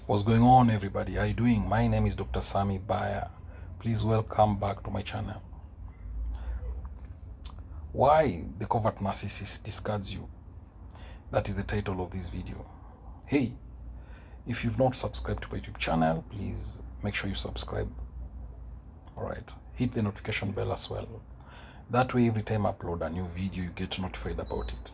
What's going on, everybody? How you doing? My name is Dr. Baya. Please welcome back to my channel. Why the covert narcissist discards you? That is the title of this video. Hey, if you've not subscribed to my YouTube channel, please make sure you subscribe. Alright, hit the notification bell as well. That way, every time I upload a new video, you get notified about it.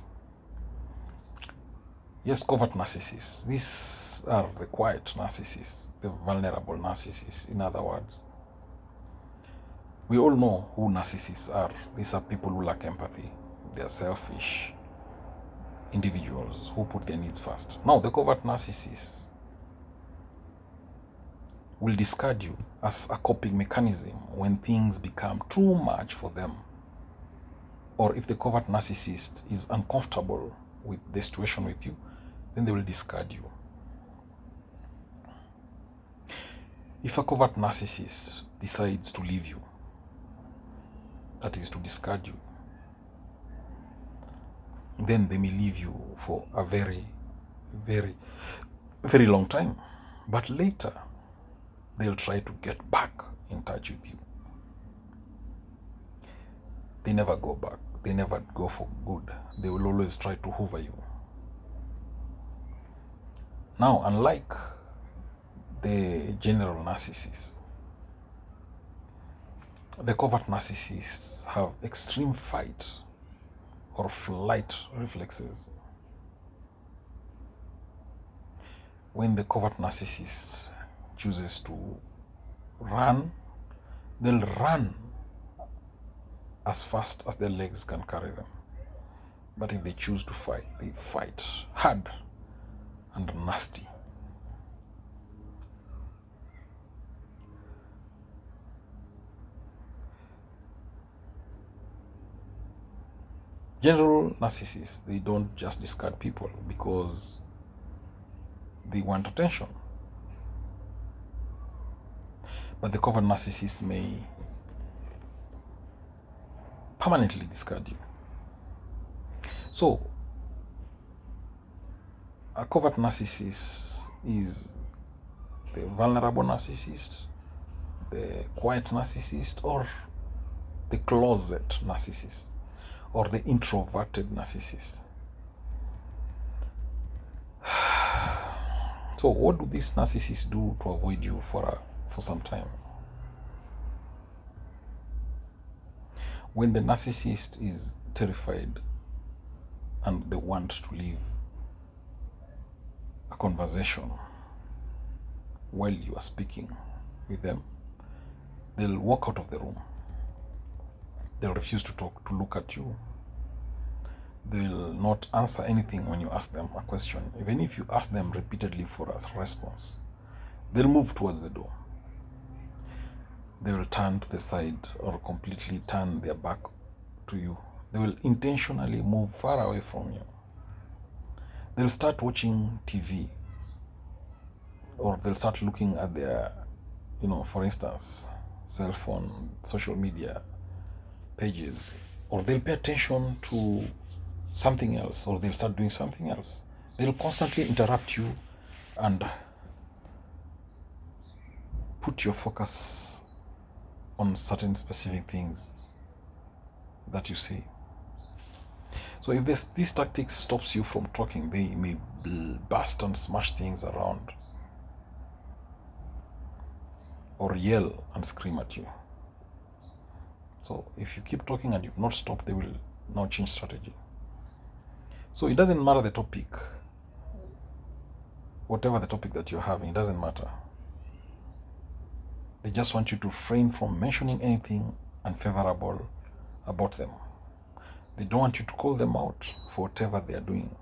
Yes, covert narcissists. These are the quiet narcissists, the vulnerable narcissists, in other words. We all know who narcissists are. These are people who lack empathy. They are selfish individuals who put their needs first. Now, the covert narcissists will discard you as a coping mechanism when things become too much for them. Or if the covert narcissist is uncomfortable with the situation with you, then they will discard you. If a covert narcissist decides to leave you, that is to discard you, then they may leave you for a very, very, very long time. But later, they'll try to get back in touch with you. They never go back. They never go for good. They will always try to hoover you. Now, unlike the general narcissists, the covert narcissists have extreme fight or flight reflexes. When the covert narcissist chooses to run, they'll run as fast as their legs can carry them. But if they choose to fight, they fight hard and nasty. General narcissists, they don't just discard people because they want attention. But the covert narcissist may permanently discard you. So, a covert narcissist is the vulnerable narcissist, the quiet narcissist, or the closet narcissist, or the introverted narcissist. So what do these narcissists do to avoid you for some time? When the narcissist is terrified and they want to leave a conversation while you are speaking with them, they'll walk out of the room. They'll refuse to talk, to look at you. They'll not answer anything when you ask them a question. Even if you ask them repeatedly for a response, they'll move towards the door. They will turn to the side or completely turn their back to you. They will intentionally move far away from you. They'll start watching TV, or they'll start looking at their, for instance, cell phone, social media pages, or they'll pay attention to something else, or they'll start doing something else. They'll constantly interrupt you and put your focus on certain specific things that you say. So if these tactics stops you from talking, they may burst and smash things around, or yell and scream at you. So if you keep talking and you've not stopped, they will now change strategy. So it doesn't matter the topic, whatever the topic that you're having, it doesn't matter. They just want you to refrain from mentioning anything unfavorable about them. They don't want you to call them out for whatever they are doing.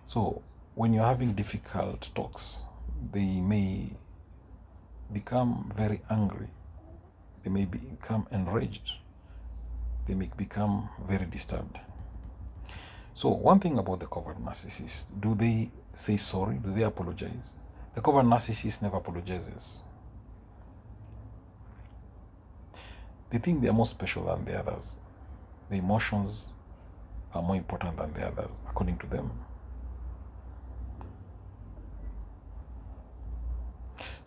So when you're having difficult talks, they may become very angry. They may become enraged. They may become very disturbed. So one thing about the covert narcissist, do they say sorry? Do they apologize? The covert narcissist never apologizes. They think they are more special than the others. The emotions are more important than the others, according to them.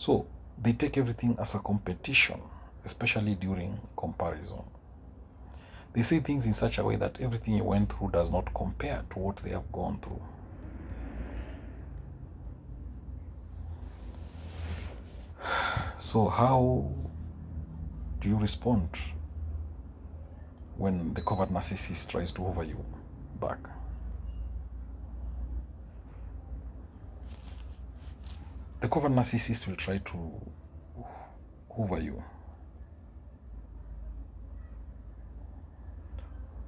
So they take everything as a competition, especially during comparison. They say things in such a way that everything you went through does not compare to what they have gone through. So how do you respond when the covert narcissist tries to hoover you back? The covert narcissist will try to hoover you.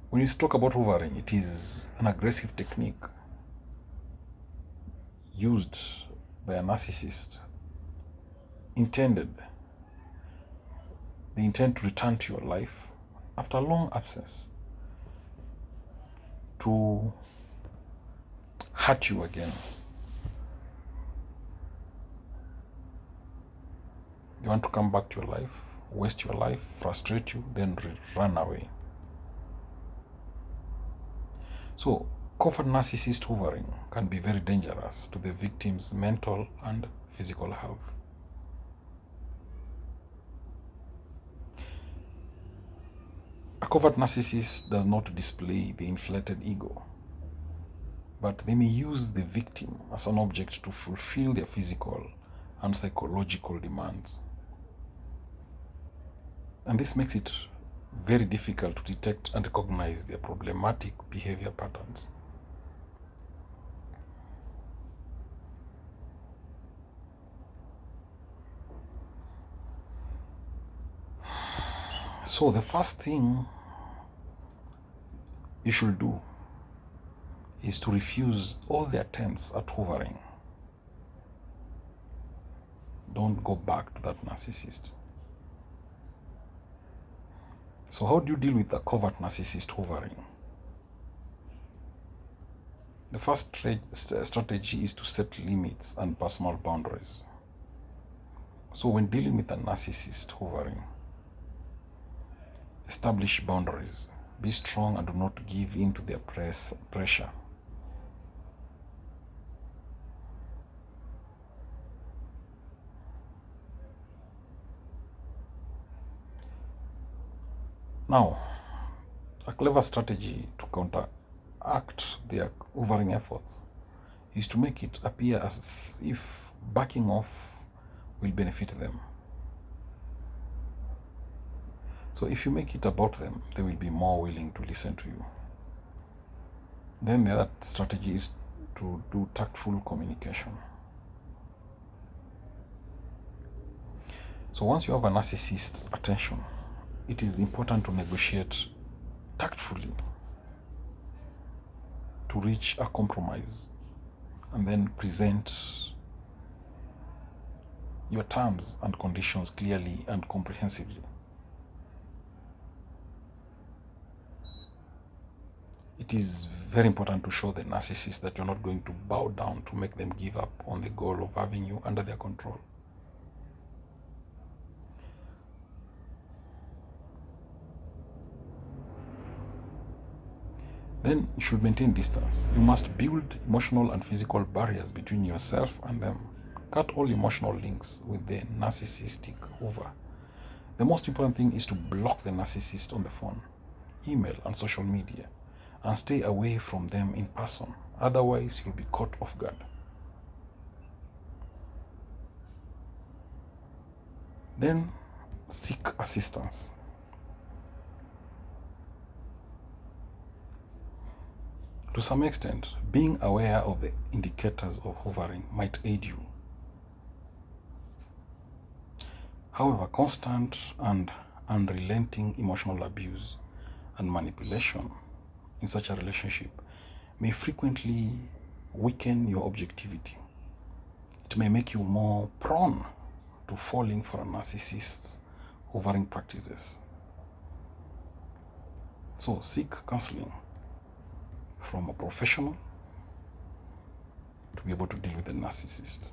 When you talk about hoovering, it is an aggressive technique used by a narcissist they intend to return to your life after a long absence to hurt you again. They want to come back to your life, waste your life, frustrate you, then run away. So, covert narcissist hoovering can be very dangerous to the victim's mental and physical health. A covert narcissist does not display the inflated ego, but they may use the victim as an object to fulfill their physical and psychological demands. And this makes it very difficult to detect and recognize their problematic behavior patterns. So the first thing you should do is to refuse all the attempts at hoovering. Don't go back to that narcissist. So how do you deal with a covert narcissist hoovering? The first strategy is to set limits and personal boundaries. So when dealing with a narcissist hoovering, establish boundaries. Be strong and do not give in to their pressure. Now, a clever strategy to counteract their hoovering efforts is to make it appear as if backing off will benefit them. So if you make it about them, they will be more willing to listen to you. Then the other strategy is to do tactful communication. So once you have a narcissist's attention, it is important to negotiate tactfully to reach a compromise and then present your terms and conditions clearly and comprehensively. It is very important to show the narcissist that you're not going to bow down to make them give up on the goal of having you under their control. Then you should maintain distance. You must build emotional and physical barriers between yourself and them. Cut all emotional links with the narcissistic hoover. The most important thing is to block the narcissist on the phone, email, and social media, and stay away from them in person. Otherwise, you'll be caught off guard. Then seek assistance. To some extent, being aware of the indicators of hoovering might aid you. However, constant and unrelenting emotional abuse and manipulation in such a relationship may frequently weaken your objectivity. It may make you more prone to falling for a narcissist's hoovering practices. So seek counseling from a professional to be able to deal with a narcissist.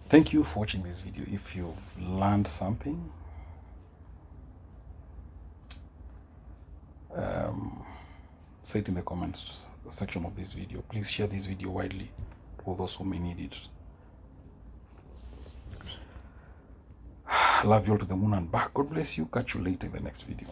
Thank you for watching this video. If you've learned something, say it in the comments section of this video. Please share this video widely to those who may need it. love you all to the moon and back. God bless you. Catch you later in the next video.